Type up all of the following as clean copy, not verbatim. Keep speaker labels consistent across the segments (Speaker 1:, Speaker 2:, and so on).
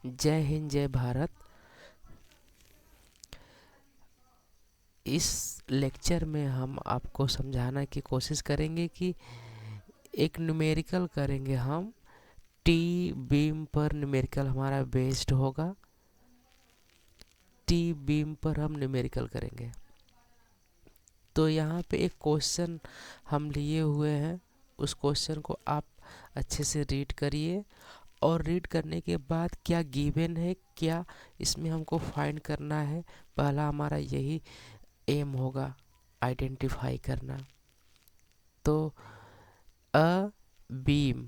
Speaker 1: जय हिंद, जय भारत। इस लेक्चर में हम आपको समझाना की कोशिश करेंगे कि एक न्यूमेरिकल करेंगे हम। टी बीम पर न्यूमेरिकल हमारा बेस्ड होगा। टी बीम पर हम न्यूमेरिकल करेंगे। तो यहाँ पे एक क्वेश्चन हम लिए हुए हैं, उस क्वेश्चन को आप अच्छे से रीड करिए और रीड करने के बाद क्या गिवन है, क्या इसमें हमको फाइंड करना है, पहला हमारा यही एम होगा, आइडेंटिफाई करना। तो a beam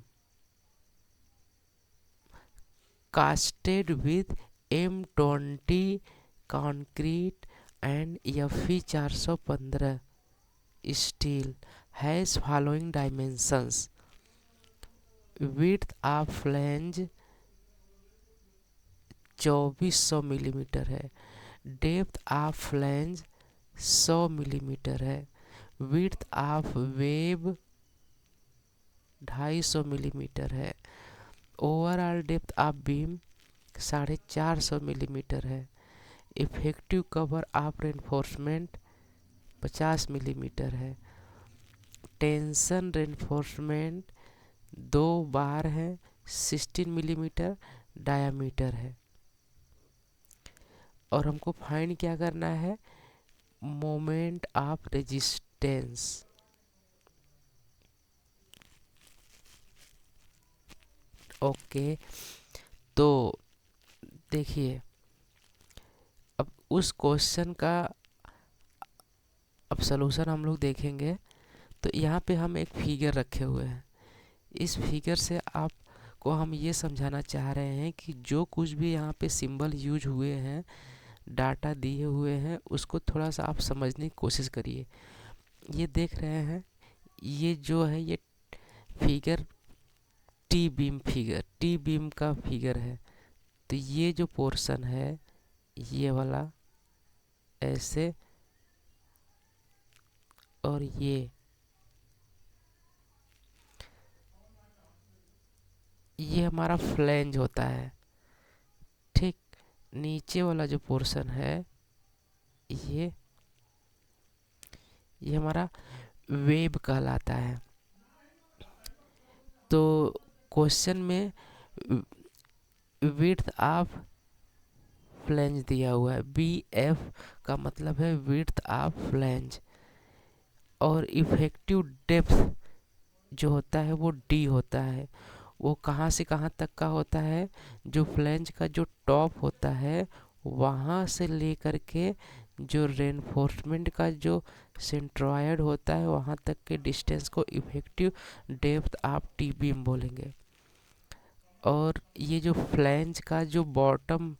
Speaker 1: casted with M20 concrete and Fe 415 steel has following dimensions: width of flange 2400 millimetre है, डेप्थ ऑफ फ्लैंज 100 मिलीमीटर है, विड्थ ऑफ वेब 250 मिलीमीटर है, overall depth of beam 450 millimetre है, effective cover of reinforcement 50 millimetre है, tension reinforcement 2 bar है, 16 millimetre diameter है। और हमको find क्या करना है, मोमेंट ऑफ रेजिस्टेंस। ओके, तो देखिए अब उस क्वेश्चन का अब सलूशन हम लोग देखेंगे। तो यहाँ पे हम एक फिगर रखे हुए हैं। इस फिगर से आपको हम ये समझाना चाह रहे हैं कि जो कुछ भी यहाँ पे सिंबल यूज हुए हैं, डाटा दिए हुए हैं, उसको थोड़ा सा आप समझने की कोशिश करिए। ये देख रहे हैं, ये जो है ये फिगर टी बीम का फिगर है। तो ये जो पोर्शन है ये वाला ऐसे, और ये हमारा फ्लैंज होता है। ठीक, नीचे वाला जो पोर्शन है ये हमारा वेब कहलाता है। तो क्वेश्चन में विड्थ ऑफ फ्लैंज दिया हुआ है, BF का मतलब है विड्थ ऑफ फ्लैंज, और इफेक्टिव डेप्थ जो होता है वो D होता है। वो कहाँ से कहाँ तक का होता है, जो फ्लैंज का जो टॉप होता है वहाँ से लेकर के जो रेनफोर्समेंट का जो सेंट्रॉयड होता है वहाँ तक के डिस्टेंस को effective depth of T beam बोलेंगे। और ये जो फ्लैंज का जो बॉटम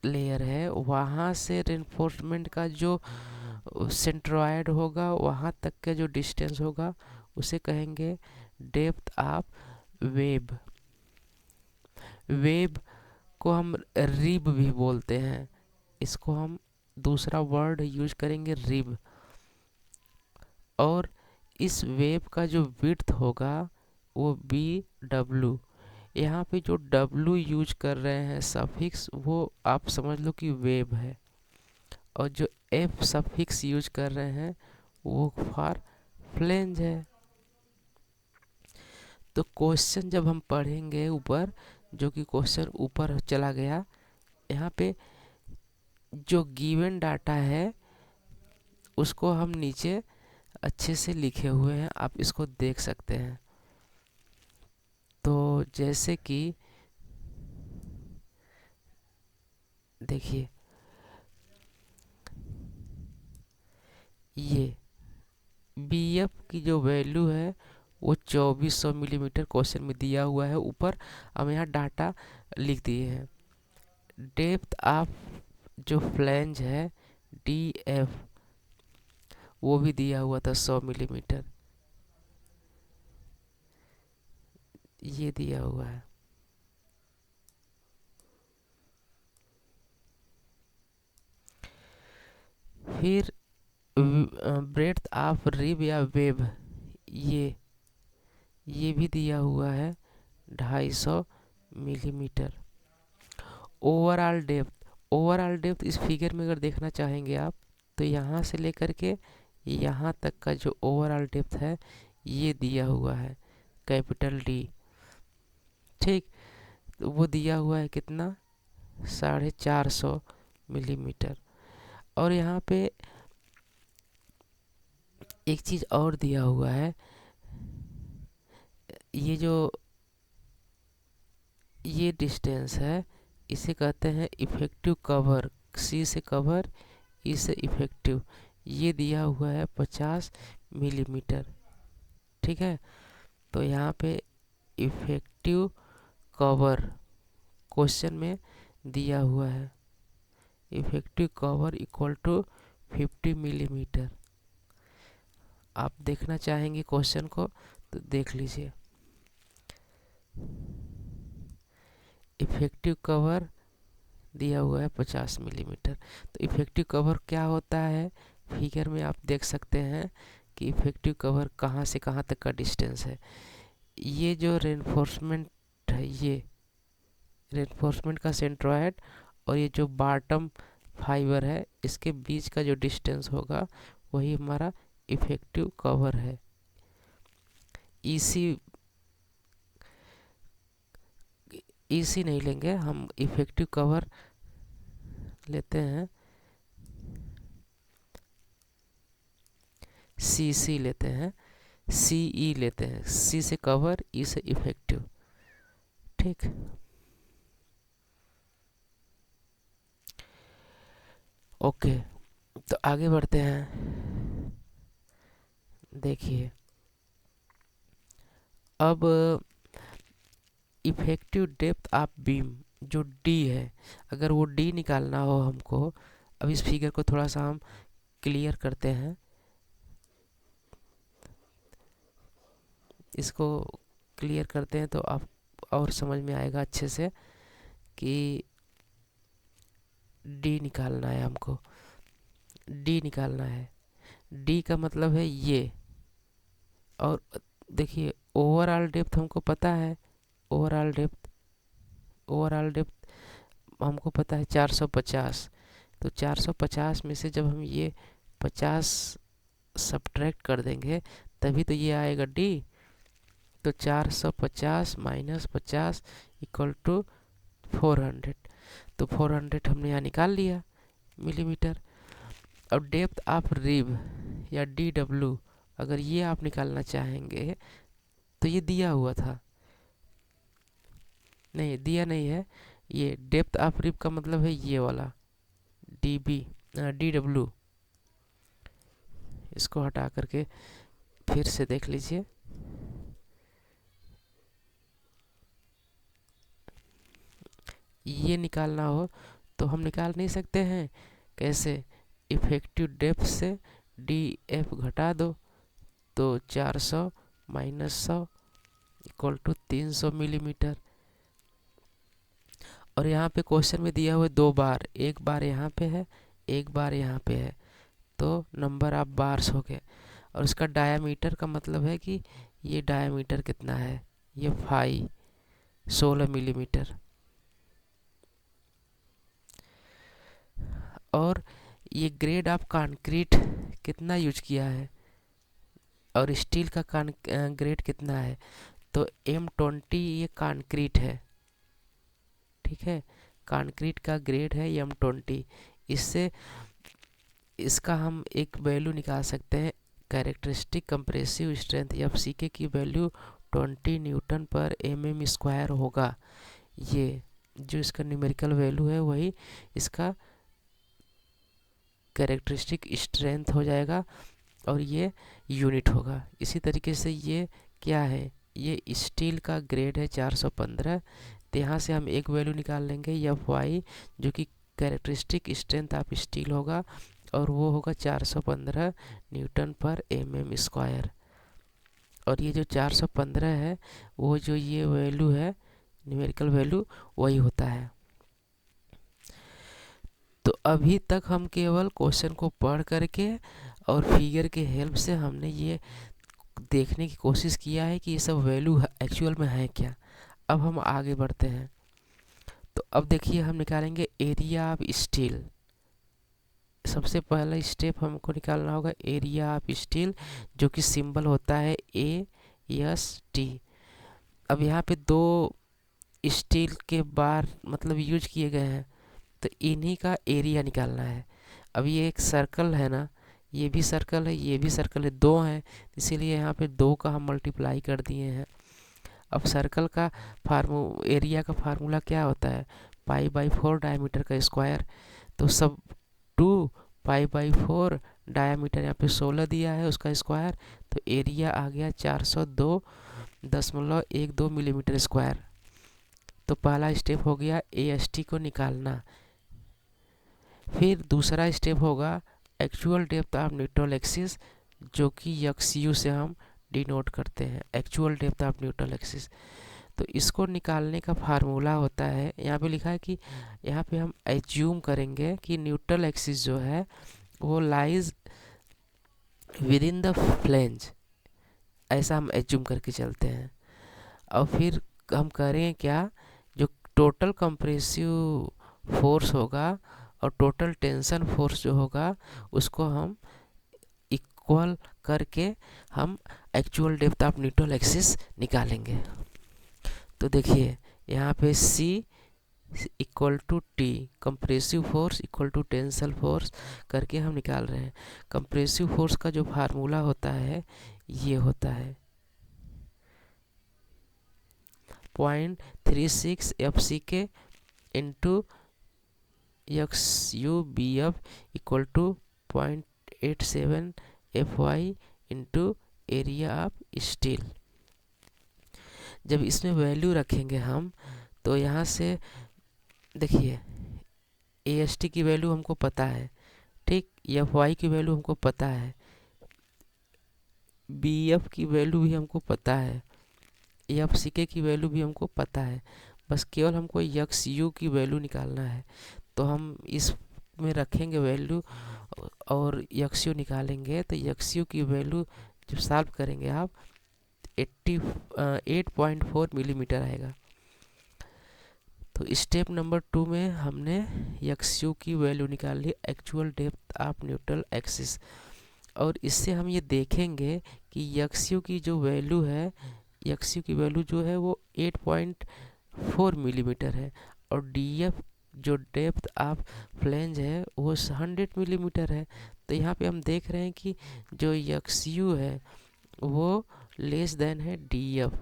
Speaker 1: लेयर है वहाँ से रेनफोर्समेंट का जो सेंट्रॉयड होगा वहाँ तक का जो डिस्टेंस होगा उसे कहेंगे डेप्थ ऑफ वेब। वेब को हम रिब भी बोलते हैं, इसको हम दूसरा वर्ड यूज करेंगे रिब। और इस वेब का जो विड्थ होगा वो BW। यहाँ पे जो W यूज कर रहे हैं सफिक्स, वो आप समझ लो कि वेब है, और जो F सफिक्स यूज कर रहे हैं वो फॉर फ्लैंज है। तो क्वेश्चन जब हम पढ़ेंगे ऊपर, जो कि क्वेश्चन ऊपर चला गया, यहाँ पे जो गिवन डाटा है उसको हम नीचे अच्छे से लिखे हुए हैं, आप इसको देख सकते हैं। तो जैसे कि देखिए ये BF की जो वैल्यू है वो 2400 मिलीमीटर क्वेश्चन में दिया हुआ है। ऊपर हम यहाँ डाटा लिख दिए हैं। डेप्थ ऑफ जो फ्लैंज है DF वो भी दिया हुआ था 100 मिलीमीटर, ये दिया हुआ है। फिर ब्रेड्थ ऑफ रिब या वेब ये भी दिया हुआ है 250 मिलीमीटर। ओवरऑल डेप्थ इस फिगर में अगर देखना चाहेंगे आप, तो यहाँ से लेकर के यहाँ तक का जो ओवरऑल डेप्थ है ये दिया हुआ है कैपिटल डी। ठीक, तो वो दिया हुआ है कितना, 450 मिलीमीटर। और यहाँ पे एक चीज़ और दिया हुआ है, ये डिस्टेंस है, इसे कहते हैं इफेक्टिव कवर। सी से कवर, ई से इफेक्टिव, ये दिया हुआ है 50 मिलीमीटर। ठीक है, तो यहाँ पे इफेक्टिव कवर क्वेश्चन में दिया हुआ है, effective cover equal to 50 millimetre. आप देखना चाहेंगे क्वेश्चन को तो देख लीजिए। इफेक्टिव कवर दिया हुआ है 50 मिलीमीटर। तो इफेक्टिव कवर क्या होता है, फिगर में आप देख सकते हैं कि इफेक्टिव कवर कहाँ से कहाँ तक का डिस्टेंस है। ये जो रेनफोर्समेंट है, ये रेनफोर्समेंट का सेंट्रोइड और ये जो बॉटम फाइबर है, इसके बीच का जो डिस्टेंस होगा वही हमारा इफेक्टिव कवर है। ईसी नहीं लेंगे हम, इफेक्टिव कवर लेते हैं, सीसी लेते हैं, सीई लेते हैं। सी से कवर, ई से इफेक्टिव। ठीक, ओके, तो आगे बढ़ते हैं। देखिए अब इफेक्टिव डेप्थ ऑफ बीम जो डी है, अगर वो डी निकालना हो हमको, अब इस फिगर को थोड़ा सा हम क्लियर करते हैं, इसको क्लियर करते हैं तो आप और समझ में आएगा अच्छे से कि डी निकालना है हमको, डी निकालना है। डी का मतलब है ये, और देखिए ओवरऑल डेप्थ हमको पता है, ओवरऑल डेप्थ हमको पता है 450। तो 450 में से जब हम ये 50 सब्ट्रैक्ट कर देंगे तभी तो ये आएगा डी। तो 450 माइनस 50 इक्वल टू 400। तो 400 हमने यहाँ निकाल लिया मिलीमीटर। और डेप्थ ऑफ रिब या डी डब्ल्यू, अगर ये आप निकालना चाहेंगे तो ये दिया हुआ था, नहीं दिया नहीं है। ये डेप्थ ऑफ रिब का मतलब है ये वाला डी डब्ल्यू। इसको हटा करके फिर से देख लीजिए, ये निकालना हो तो हम निकाल नहीं सकते हैं। कैसे, इफेक्टिव डेप्थ से डी एफ घटा दो, तो 400 माइनस 100 इक्वल टू 300 मिलीमीटर। और यहाँ पे क्वेश्चन में दिया हुआ है 2 बार, एक बार यहाँ पे है, एक बार यहाँ पे है, तो नंबर ऑफ बार्स हो गए। और इसका डायामीटर का मतलब है कि ये डायामीटर कितना है, ये 16 मिलीमीटर। और ये ग्रेड ऑफ कंक्रीट कितना यूज किया है और स्टील का ग्रेड कितना है, तो M20 ये कंक्रीट है। ठीक है, कंक्रीट का ग्रेड है M20। इससे इसका हम एक वैल्यू निकाल सकते हैं, कैरेक्टरिस्टिक कंप्रेसिव स्ट्रेंथ FCK की वैल्यू 20 न्यूटन पर mm स्क्वायर होगा। ये जो इसका न्यूमेरिकल वैल्यू है वही इसका कैरेक्टरिस्टिक स्ट्रेंथ हो जाएगा और ये यूनिट होगा। इसी तरीके से ये क्या है, ये स्टील का ग्रेड है 415। तो यहाँ से हम एक वैल्यू निकाल लेंगे FY, जो कि कैरेक्टरिस्टिक स्ट्रेंथ ऑफ स्टील होगा, और वो होगा 415 न्यूटन पर mm स्क्वायर। और ये जो 415 है वो जो ये वैल्यू है न्यूमेरिकल वैल्यू वही होता है। तो अभी तक हम केवल क्वेश्चन को पढ़ करके और फिगर के हेल्प से हमने ये देखने की कोशिश किया है कि ये सब वैल्यू एक्चुअल में है क्या। अब हम आगे बढ़ते हैं। तो अब देखिए हम निकालेंगे एरिया ऑफ स्टील। सबसे पहला स्टेप हमको निकालना होगा एरिया ऑफ स्टील, जो कि सिंबल होता है AST। अब यहाँ पे दो स्टील के बार मतलब यूज किए गए हैं, तो इन्हीं का एरिया निकालना है। अब ये एक सर्कल है ना, ये भी सर्कल है, ये भी सर्कल है, दो हैं, इसीलिए यहाँ पे दो का हम मल्टीप्लाई कर दिए हैं। अब सर्कल का एरिया का फार्मूला क्या होता है, पाई/4 डायमीटर का स्क्वायर। तो सब 2 पाई/4 डायमीटर यहाँ पे 16 दिया है उसका स्क्वायर, तो एरिया आ गया 402.12 मिलीमीटर स्क्वायर। तो पहला स्टेप हो गया AST को निकालना। फिर दूसरा स्टेप होगा actual depth of neutral axis, जो कि XU से हम डिनोट करते हैं, actual depth of neutral axis. तो इसको निकालने का फार्मूला होता है, यहाँ पे लिखा है कि यहाँ पे हम एज्यूम करेंगे कि न्यूट्रल एक्सिस जो है वो lies with in the flange, ऐसा हम एज्यूम करके चलते हैं। और फिर हम करें क्या, जो टोटल कंप्रेसिव फोर्स होगा और टोटल टेंशन फोर्स जो होगा उसको हम इक्वल करके हम actual depth of neutral axis निकालेंगे। तो देखिए यहाँ पे C equal to T, compressive force equal to tensile force करके हम निकाल रहे हैं। कंप्रेसिव फोर्स का जो फार्मूला होता है ये होता है 0.36 FCK into XUBF equal to 0.87 FY into area of steel. जब इसमें वैल्यू रखेंगे हम, तो यहाँ से देखिए AST की वैल्यू हमको पता है, ठीक, FY की वैल्यू हमको पता है, BF की वैल्यू भी हमको पता है, FCK की वैल्यू भी हमको पता है। बस केवल हमको XU की वैल्यू निकालना है। तो हम इस में रखेंगे वैल्यू और XU निकालेंगे, तो XU की वैल्यू जब सॉल्व करेंगे आप 8.4 मिलीमीटर आएगा। तो स्टेप नंबर 2 में हमने XU की वैल्यू निकाल ली, actual depth of neutral axis. और इससे हम ये देखेंगे कि XU की जो वैल्यू है, XU की वैल्यू जो है वो 8.4 मिलीमीटर है, और DF जो डेप्थ ऑफ फ्लेंज है वो 100 मिलीमीटर है। तो यहाँ पे हम देख रहे हैं कि जो XU है वो लेस देन है DF,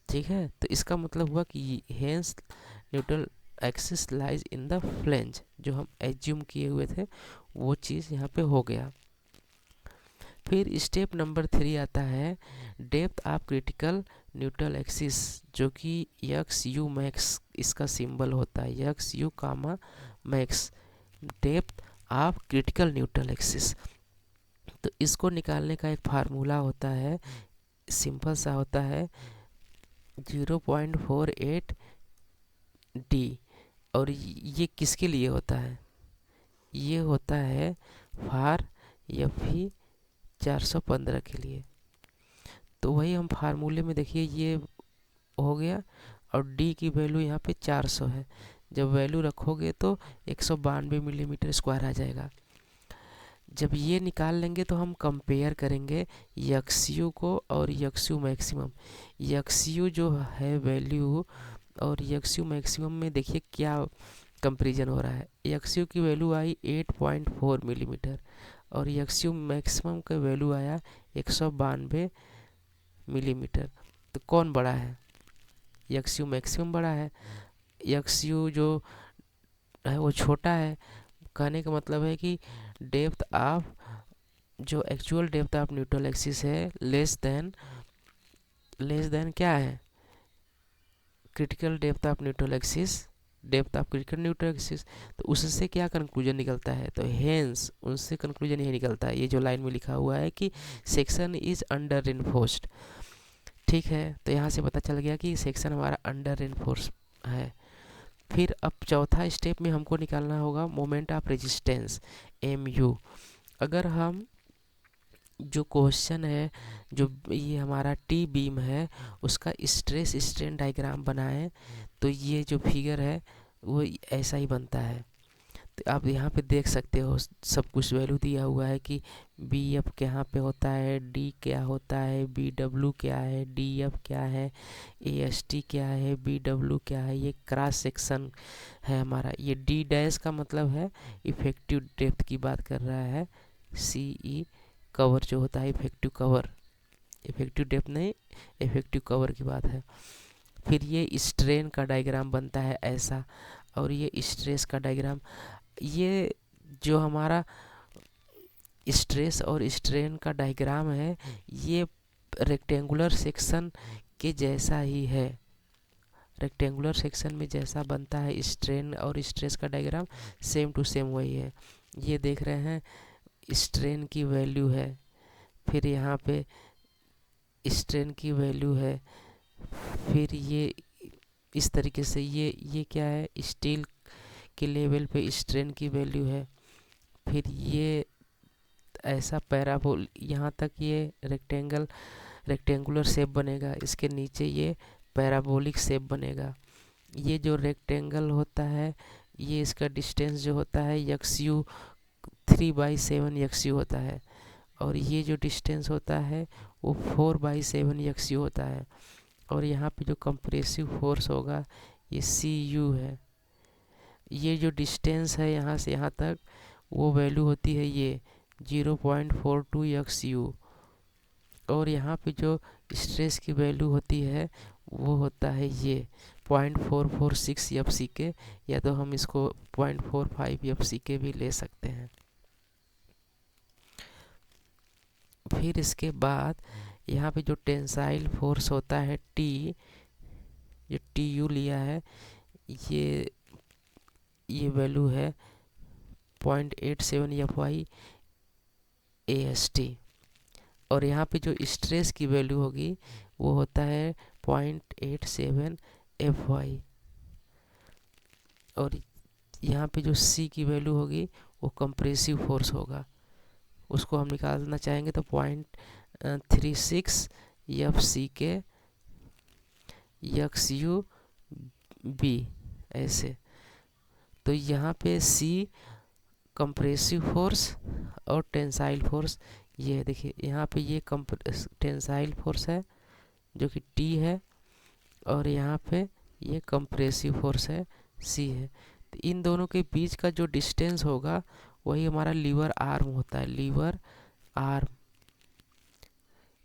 Speaker 1: ठीक है। तो इसका मतलब हुआ कि hence neutral axis lies in the flange, जो हम एज्यूम किए हुए थे वो चीज़ यहाँ पे हो गया। फिर स्टेप नंबर 3 आता है depth of critical neutral axis, जो कि XU मैक्स इसका सिंबल होता है, XU comma max, depth of critical neutral axis. तो इसको निकालने का एक फार्मूला होता है, सिंपल सा होता है 0.48 D। और ये किसके लिए होता है, ये होता है फार FE 415 के लिए। तो वही हम फार्मूले में देखिए ये हो गया, और D की वैल्यू यहाँ पे 400 है। जब वैल्यू रखोगे तो 192 मिलीमीटर स्क्वायर आ जाएगा। जब ये निकाल लेंगे तो हम कंपेयर करेंगे XU को और XU मैक्सिमम। XU जो है वैल्यू और XU मैक्सिमम में देखिए क्या कंपेरिजन हो रहा है। XU की वैल्यू आई 8.4 मिलीमीटर और XU मैक्सिमम का वैल्यू आया 192 मिलीमीटर। तो कौन बड़ा है, XU मैक्सिमम बड़ा है, XU जो है वो छोटा है। कहने का मतलब है कि डेप्थ ऑफ जो actual depth of neutral axis है लेस देन क्या है, critical depth of neutral axis, depth of critical neutral axis. तो उससे क्या कंक्लूजन निकलता है, तो हेंस उनसे कंक्लूजन ये निकलता है, ये जो लाइन में लिखा हुआ है कि सेक्शन इज अंडर रेनफोर्स्ड, ठीक है। तो यहाँ से पता चल गया कि सेक्शन हमारा अंडर रेनफोर्स है। फिर अब चौथा स्टेप में हमको निकालना होगा मोमेंट ऑफ रेजिस्टेंस MU। अगर हम जो क्वेश्चन है, जो ये हमारा टी बीम है उसका स्ट्रेस स्ट्रेन डायग्राम बनाएं, तो ये जो फिगर है वो ऐसा ही बनता है। तो आप यहाँ पे देख सकते हो सब कुछ वैल्यू दिया हुआ है कि बी एफ कहाँ पे होता है, डी क्या होता है, बी डब्ल्यू क्या है, डी एफ क्या है, ए एस टी क्या है, बी डब्ल्यू क्या है। ये क्रॉस सेक्शन है हमारा। ये डी डैश का मतलब है इफेक्टिव डेप्थ की बात कर रहा है। सी ई कवर जो होता है इफेक्टिव कवर, इफेक्टिव डेप्थ नहीं, इफेक्टिव कवर की बात है। फिर ये स्ट्रेन का डायग्राम बनता है ऐसा, और ये स्ट्रेस का डायग्राम। ये जो हमारा स्ट्रेस और स्ट्रेन का डायग्राम है ये रेक्टेंगुलर सेक्शन के जैसा ही है। रेक्टेंगुलर सेक्शन में जैसा बनता है स्ट्रेन और स्ट्रेस का डायग्राम, सेम टू सेम वही है। ये देख रहे हैं स्ट्रेन की वैल्यू है, फिर यहाँ पे स्ट्रेन की वैल्यू है, फिर ये इस तरीके से ये क्या है, स्टील के लेवल पे स्ट्रेन की वैल्यू है। फिर ये ऐसा पैराबोल, यहाँ तक ये रेक्टेंगुलर शेप बनेगा, इसके नीचे ये पैराबोलिक शेप बनेगा। ये जो रेक्टेंगल होता है ये इसका डिस्टेंस जो होता है यक्स यू 3/7 यक्स यू होता है, और ये जो डिस्टेंस होता है वो 4/7 यक्स यू होता है। और यहाँ पे जो कंप्रेसिव फोर्स होगा ये सी यू है। ये जो डिस्टेंस है यहाँ से यहाँ तक वो वैल्यू होती है ये 0.42 यक्स यू। और यहाँ पे जो स्ट्रेस की वैल्यू होती है वो होता है ये 0.446 एफ सी के, या तो हम इसको 0.45 एफ सी के भी ले सकते हैं। फिर इसके बाद यहाँ पे जो टेंसाइल फोर्स होता है टी, जो टी यू लिया है, ये वैल्यू है 0.87 F Y A S T. और यहाँ पे जो स्ट्रेस की वैल्यू होगी वो होता है 0.87 एफ वाई। और यहाँ पे जो सी की वैल्यू होगी वो कंप्रेसिव फोर्स होगा, उसको हम निकालना चाहेंगे तो 0.36 एफ सी के यक्स यू बी ऐसे। तो यहाँ पे सी कंप्रेसिव फोर्स और टेंसाइल फोर्स, ये देखिए यहाँ पे ये टेंसाइल फोर्स है जो कि टी है, और यहाँ पे ये कंप्रेसिव फोर्स है सी है। तो इन दोनों के बीच का जो डिस्टेंस होगा वही हमारा लीवर आर्म होता है।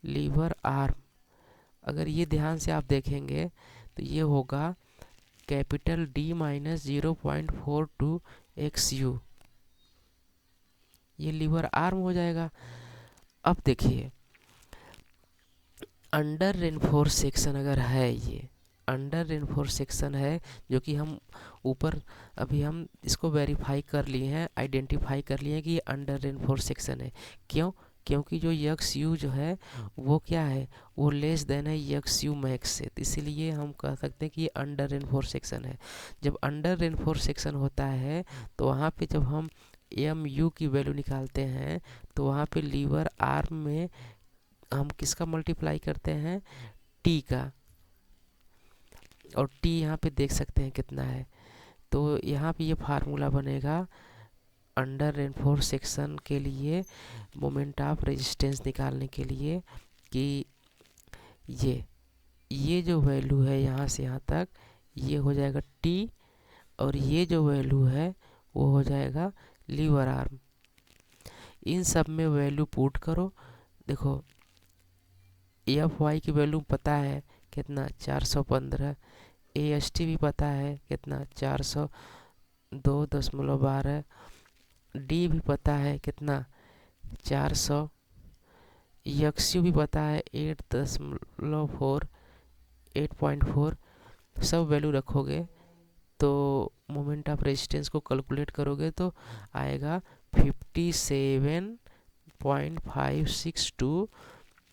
Speaker 1: लीवर आर्म अगर ये ध्यान से आप देखेंगे तो ये होगा capital D minus 0.42 x you, ये लीवर आर्म हो जाएगा। अब देखिए अंडर रेनफोर्स सेक्शन अगर है, ये अंडर रेनफोर्स सेक्शन है जो कि हम ऊपर अभी हम इसको वेरीफाई कर लिए हैं, आइडेंटिफाई कर लिए हैं कि ये अंडर रेनफोर्स सेक्शन है। क्यों? क्योंकि जो यक्स यू जो है वो क्या है, वो लेस देन है यक्स यू मैक्स से, तो इसीलिए हम कह सकते हैं कि ये अंडर रेनफोर्स सेक्शन है। जब अंडर रेनफोर्स सेक्शन होता है तो वहाँ पे जब हम एम यू की वैल्यू निकालते हैं तो वहाँ पे लीवर आर्म में हम किसका मल्टीप्लाई करते हैं, टी का, और टी यहाँ पे देख सकते हैं कितना है। तो यहाँ पे ये फार्मूला बनेगा अंडर रेनफोर्स सेक्शन के लिए मोमेंट ऑफ रेजिस्टेंस निकालने के लिए कि ये जो वैल्यू है यहाँ से यहाँ तक ये हो जाएगा टी, और ये जो वैल्यू है वो हो जाएगा लीवर आर्म। इन सब में वैल्यू पुट करो, देखो एफ वाई की वैल्यू पता है कितना 415, ए एस टी भी पता है कितना 402.12, डी भी पता है कितना 400, यक्स यू भी पता है 8.4, सब वैल्यू रखोगे तो मोमेंट ऑफ रेजिस्टेंस को कैलकुलेट करोगे तो आएगा 57.562,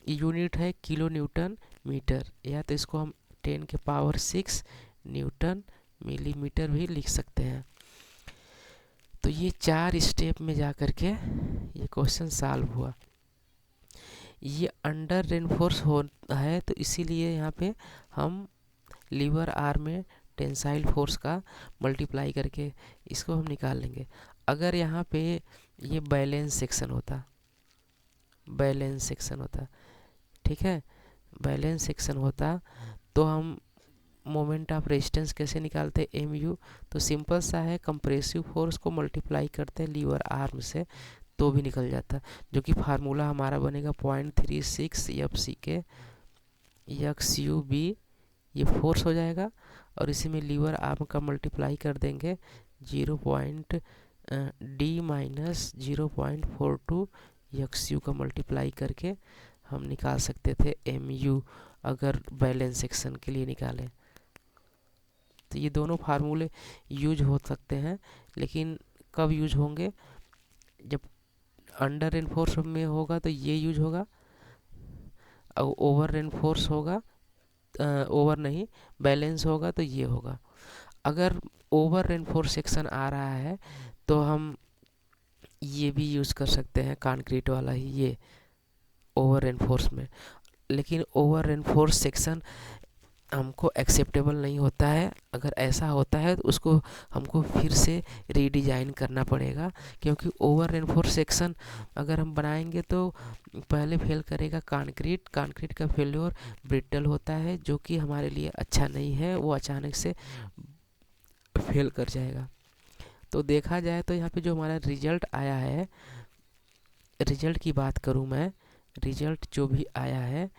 Speaker 1: यूनिट है किलो न्यूटन मीटर, या तो इसको हम 10⁶ न्यूटन मिलीमीटर भी लिख सकते हैं। तो ये 4 स्टेप में जा कर के ये क्वेश्चन सॉल्व हुआ। ये अंडर रेनफोर्स हो है, तो इसीलिए यहाँ पे हम लीवर आर में टेंसाइल फोर्स का मल्टीप्लाई करके इसको हम निकाल लेंगे। अगर यहाँ पे ये बैलेंस सेक्शन होता, बैलेंस सेक्शन होता, ठीक है, बैलेंस सेक्शन होता, तो हम मोमेंट ऑफ रेजिस्टेंस कैसे निकालते, एम यू, तो सिंपल सा है, कंप्रेसिव फोर्स को मल्टीप्लाई करते हैं लीवर आर्म से तो भी निकल जाता, जो कि फार्मूला हमारा बनेगा 0.36 एफ सी के एक्स यू बी, ये फोर्स हो जाएगा, और इसी में लीवर आर्म का मल्टीप्लाई कर देंगे 0. डी माइनस 0.42 एक्स यू का मल्टीप्लाई करके हम निकाल सकते थे एम यू, अगर बैलेंस सेक्शन के लिए निकालें। तो ये दोनों फार्मूले यूज हो सकते हैं, लेकिन कब यूज होंगे, जब अंडर रेनफोर्स में होगा तो ये यूज होगा, और ओवर रेनफोर्स होगा, ओवर नहीं, बैलेंस होगा तो ये होगा। अगर ओवर रेनफोर्स सेक्शन आ रहा है तो हम ये भी यूज़ कर सकते हैं, कंक्रीट वाला ही, ये ओवर रेनफोर्स में। लेकिन ओवर रेनफोर्स सेक्शन हमको एक्सेप्टेबल नहीं होता है। अगर ऐसा होता है तो उसको हमको फिर से रीडिज़ाइन करना पड़ेगा, क्योंकि ओवर रेनफोर्स सेक्शन अगर हम बनाएंगे तो पहले फेल करेगा कंक्रीट, कंक्रीट का फेल्योर ब्रिटल होता है, जो कि हमारे लिए अच्छा नहीं है, वो अचानक से फेल कर जाएगा। तो देखा जाए तो यहाँ पे जो हमारा रिजल्ट आया है, रिजल्ट की बात करूँ मैं, रिजल्ट जो भी आया है,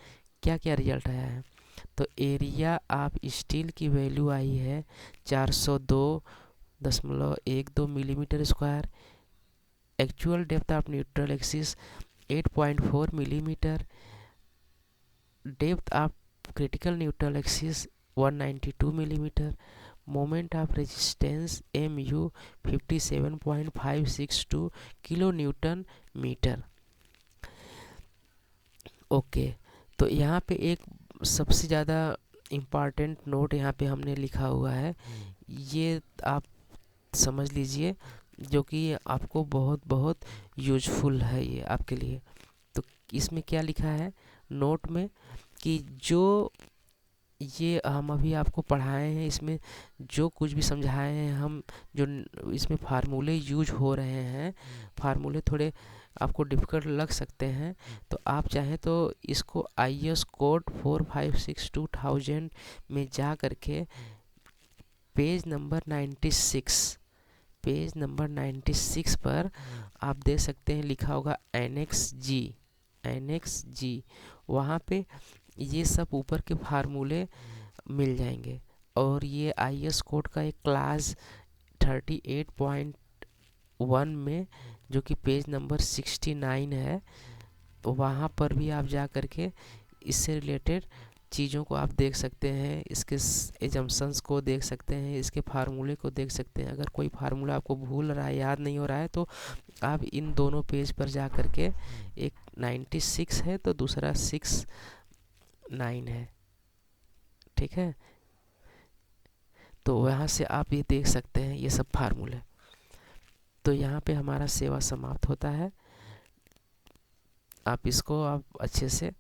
Speaker 1: क्या क्या रिजल्ट आया है, तो एरिया ऑफ स्टील की वैल्यू आई है 402.12 millimetre square, actual depth of neutral axis 8.4 millimetre, depth of critical neutral axis 192 millimetre, moment of resistance M U 57.562 kilo newton metre. Okay, तो यहाँ पे एक सबसे ज़्यादा इम्पॉर्टेंट नोट यहाँ पे हमने लिखा हुआ है, ये आप समझ लीजिए, जो कि आपको बहुत बहुत यूजफुल है ये आपके लिए। तो इसमें क्या लिखा है नोट में, कि जो ये हम अभी आपको पढ़ाए हैं, इसमें जो कुछ भी समझाए हैं हम, जो इसमें फार्मूले यूज हो रहे हैं, फार्मूले थोड़े आपको डिफ़िकल्ट लग सकते हैं, तो आप चाहें तो इसको IS कोड 4562,000 में जा करके पेज नंबर 96, पेज नंबर 96 पर आप देख सकते हैं, लिखा होगा एनेक्स जी, एनेक्स जी, वहाँ पे ये सब ऊपर के फार्मूले मिल जाएंगे। और ये IS कोड का एक क्लास 38.1 में, जो कि पेज नंबर 69 है, वहाँ पर भी आप जा कर के इससे रिलेटेड चीज़ों को आप देख सकते हैं, इसके एजम्पशंस को देख सकते हैं, इसके फार्मूले को देख सकते हैं। अगर कोई फार्मूला आपको भूल रहा है, याद नहीं हो रहा है, तो आप इन दोनों पेज पर जा कर के, एक 96 है तो दूसरा 69 है, ठीक है, तो वहाँ से आप ये देख सकते हैं ये सब फार्मूले। तो यहाँ पे हमारा सेवा समाप्त होता है, आप इसको आप अच्छे से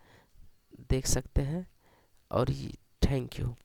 Speaker 1: देख सकते हैं, और थैंक यू।